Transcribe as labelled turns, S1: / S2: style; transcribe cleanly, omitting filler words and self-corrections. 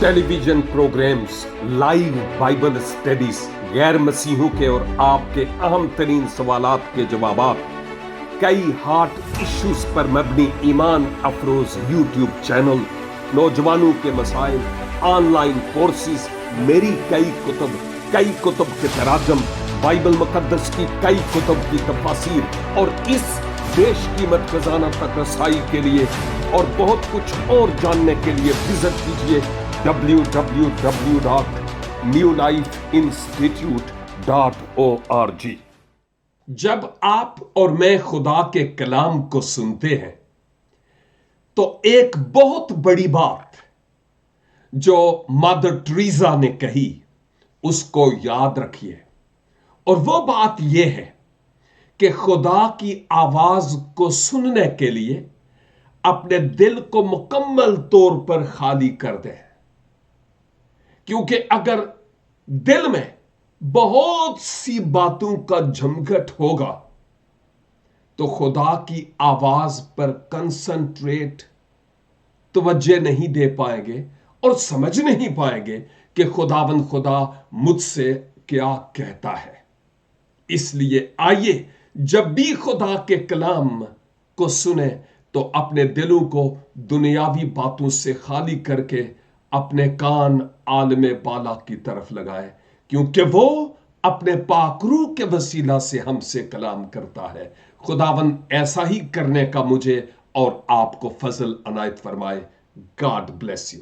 S1: Television programmes, live Bible studies, गैर मसीहों के और आपके अहम तरीन सवालात के जवाबात, कई हार्ट इश्यूज पर मबनी ईमान अफरोज यूट्यूब चैनल, नौजवानों के मसाइल, ऑनलाइन कोर्सेज, मेरी कई कुतुब के तराजम, बाइबल मुकद्दस की कई कुतुब की तफासीर और इस बेशकीमत खजाना तक रसाई के लिए और बहुत कुछ और जानने के लिए विजिट कीजिए www.newlifeinstitute.org। जब आप और मैं खुदा के कलाम को सुनते हैं तो एक बहुत बड़ी बात जो मदर टेरेसा ने कही उसको याद रखिए, और वो बात यह है कि खुदा की आवाज को सुनने के लिए अपने दिल को मुकम्मल तौर पर खाली कर दें, क्योंकि अगर दिल में बहुत सी बातों का झमघट होगा तो खुदा की आवाज पर कंसंट्रेट तवज्जो नहीं दे पाएंगे और समझ नहीं पाएंगे कि खुदावंद खुदा मुझसे क्या कहता है। इसलिए आइए जब भी खुदा के कलाम को सुने तो अपने दिलों को दुनियावी बातों से खाली करके अपने कान आलमे बाला की तरफ लगाए, क्योंकि वो अपने पाक रूह के वसीला से हमसे कलाम करता है। खुदावन ऐसा ही करने का मुझे और आपको फजल अनायत फरमाए। God bless you.